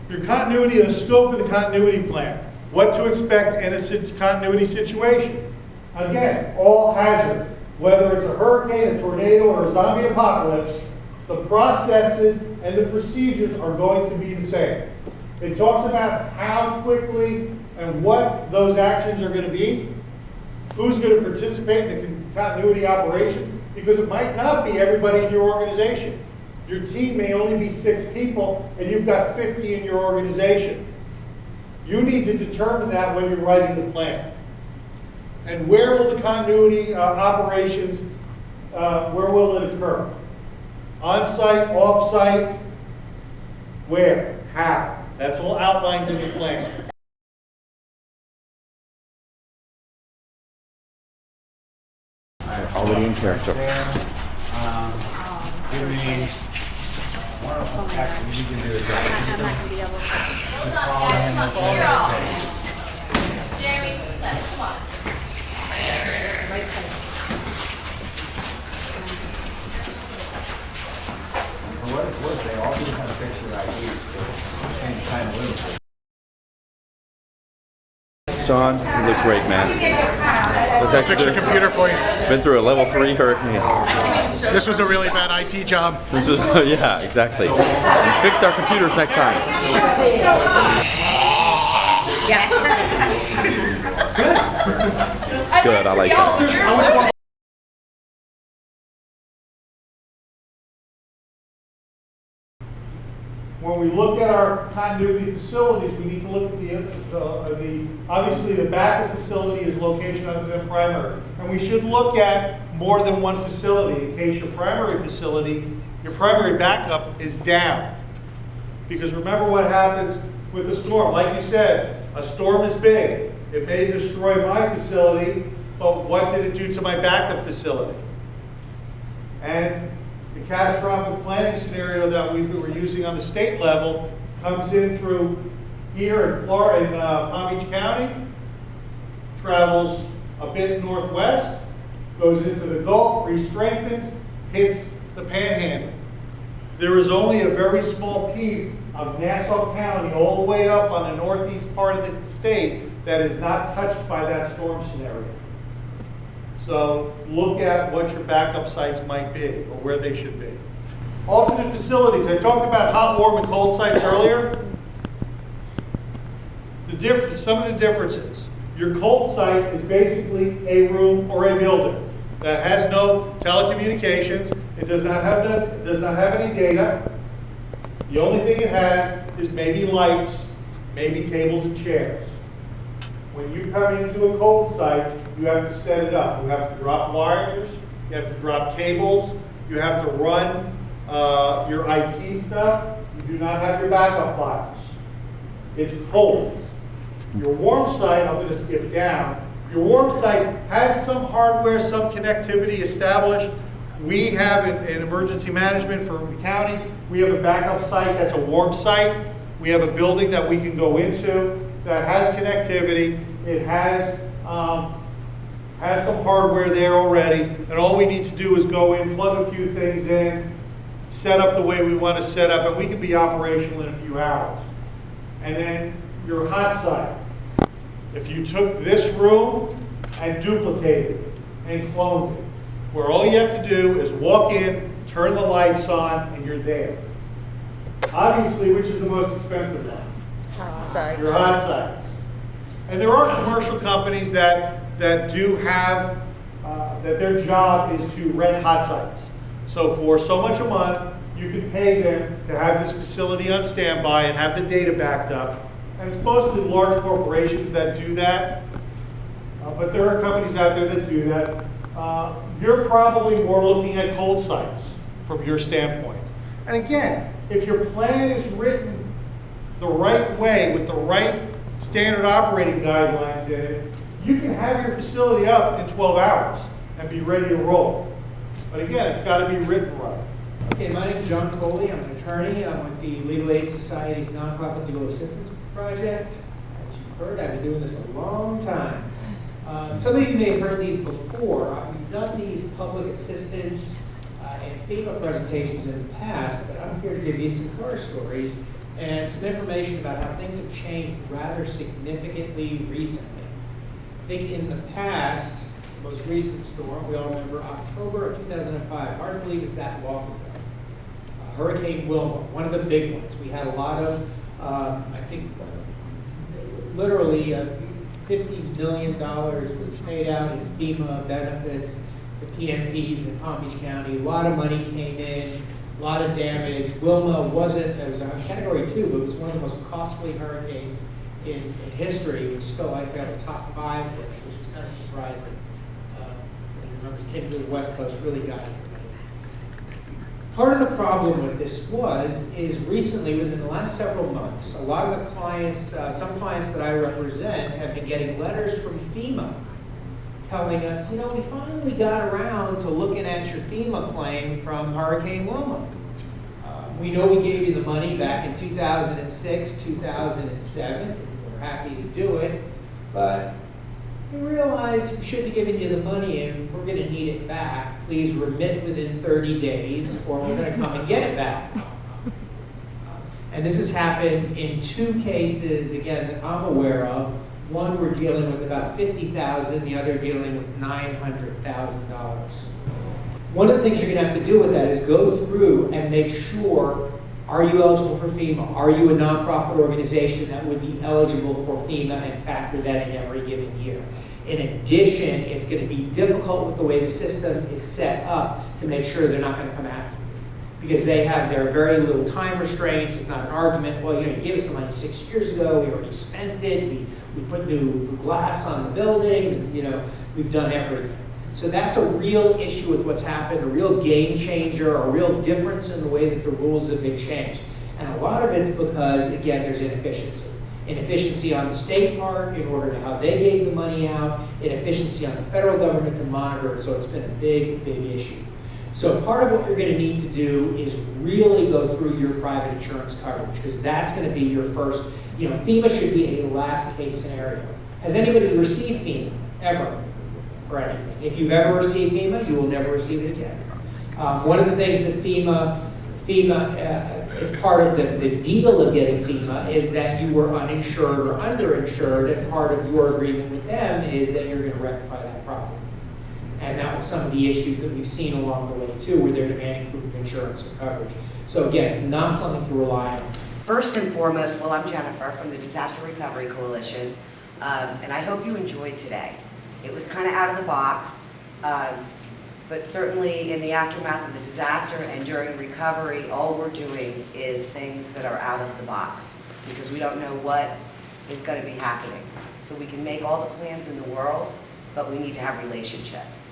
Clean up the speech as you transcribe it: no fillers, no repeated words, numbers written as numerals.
Your continuity, the scope of the continuity plan. What to expect in a continuity situation. Again, all hazards. Whether it's a hurricane, a tornado, or a zombie apocalypse, the processes and the procedures are going to be the same. It talks about how quickly and what those actions are going to be, who's going to participate in the continuity operation, because it might not be everybody in your organization. Your team may only be 6 people, and you've got 50 in your organization. You need to determine that when you're writing the plan. And where will the continuity operations, where will it occur? On-site, off-site, where, how? That's all outlined in the plan. Already in character. Give me one of them. Actually, you can do it. I'm not gonna be able to. Jeremy, come on. For what it's worth, they all do have a picture of IDs, so change time a little bit. Sean, you look great, man. I'll fix your computer for you. Been through a level 3 hurricane. This was a really bad IT job. This is, yeah, exactly. And fix our computers next time. Good, I like that. When we look at our continuity facilities, we need to look at the obviously the backup facility is location other than primary. And we should look at more than one facility in case your primary facility, your primary backup is down. Because remember what happens with a storm. Like you said, a storm is big. It may destroy my facility, but what did it do to my backup facility? And the catastrophic planning scenario that we were using on the state level comes in through here in Florida, in Palm Beach County, travels a bit northwest, goes into the Gulf, re-strengthens, hits the Panhandle. There is only a very small piece of Nassau County all the way up on the northeast part of the state that is not touched by that storm scenario. So look at what your backup sites might be or where they should be. Alternate facilities. I talked about hot, warm, and cold sites earlier. Some of the differences. Your cold site is basically a room or a building that has no telecommunications. It does not have any data. The only thing it has is maybe lights, maybe tables and chairs. When you come into a cold site, you have to set it up. You have to drop wires, you have to drop cables, you have to run your IT stuff. You do not have your backup files. It's cold. Your warm site, I'm going to skip down. Your warm site has some hardware, some connectivity established. We have in emergency management for the county, we have a backup site that's a warm site. We have a building that we can go into that has connectivity. It has some hardware there already, and all we need to do is go in, plug a few things in, set up the way we want to set up, and we can be operational in a few hours. And then your hot site. If you took this room and duplicated it and cloned it, where all you have to do is walk in, turn the lights on, and you're there. Obviously, which is the most expensive one? Your hot sites. And there are commercial companies that do have, that their job is to rent hot sites. So for so much a month, you can pay them to have this facility on standby and have the data backed up. And it's mostly large corporations that do that. But there are companies out there that do that. You're probably more looking at cold sites from your standpoint. And again, if your plan is written the right way with the right standard operating guidelines in it, you can have your facility up in 12 hours and be ready to roll. But again, it's got to be written right. Okay, my name is John Coley. I'm an attorney. I'm with the Legal Aid Society's Nonprofit Legal Assistance Project. As you've heard, I've been doing this a long time. Some of you may have heard these before. We've done these public assistance and FEMA presentations in the past, but I'm here to give you some horror stories and some information about how things have changed rather significantly recently. I think in the past, the most recent storm, we all remember October of 2005, hard to believe it's that long ago. Hurricane Wilma, one of the big ones. We had a lot of, I think, literally $50 million was paid out in FEMA benefits to PMPs in Palm Beach County. A lot of money came in, a lot of damage. Wilma wasn't, it was a category 2, but it was one of the most costly hurricanes in history, which still, I'd say, on the top 5 list, which is kind of surprising. The numbers came to the West Coast, really got it. Part of the problem with this is recently, within the last several months, a lot of the clients, some clients that I represent have been getting letters from FEMA telling us, you know, we finally got around to looking at your FEMA claim from Hurricane Wilma. We know we gave you the money back in 2006, 2007, and we're happy to do it, but we realize we shouldn't have given you the money and we're going to need it back. Please remit within 30 days or we're going to come and get it back. And this has happened in 2 cases, again, that I'm aware of. One we're dealing with about $50,000, the other dealing with $900,000. One of the things you're going to have to do with that is go through and make sure, are you eligible for FEMA? Are you a nonprofit organization that would be eligible for FEMA and factor that in every given year? In addition, it's going to be difficult with the way the system is set up to make sure they're not going to come after you. Because they have their very little time restraints. It's not an argument, well, you know, you gave us the money 6 years ago, we already spent it, we put new glass on the building, you know, we've done everything. So that's a real issue with what's happened, a real game changer, a real difference in the way that the rules have been changed. And a lot of it's because, again, there's inefficiency. Inefficiency on the state part in order to how they gave the money out, inefficiency on the federal government to monitor it, so it's been a big, big issue. So part of what you're going to need to do is really go through your private insurance coverage, because that's going to be your first, you know, FEMA should be a last case scenario. Has anybody received FEMA ever for anything? If you've ever received FEMA, you will never receive it again. One of the things that FEMA is part of the deal of getting FEMA is that you were uninsured or underinsured, and part of your agreement with them is that you're going to rectify that problem. And that was some of the issues that we've seen along the way too, where they're demanding proof of insurance and coverage. So again, it's not something to rely on. First and foremost, well, I'm Jennifer from the Disaster Recovery Coalition, and I hope you enjoyed today. It was kind of out of the box, but certainly in the aftermath of the disaster and during recovery, all we're doing is things that are out of the box, because we don't know what is going to be happening. So we can make all the plans in the world, but we need to have relationships.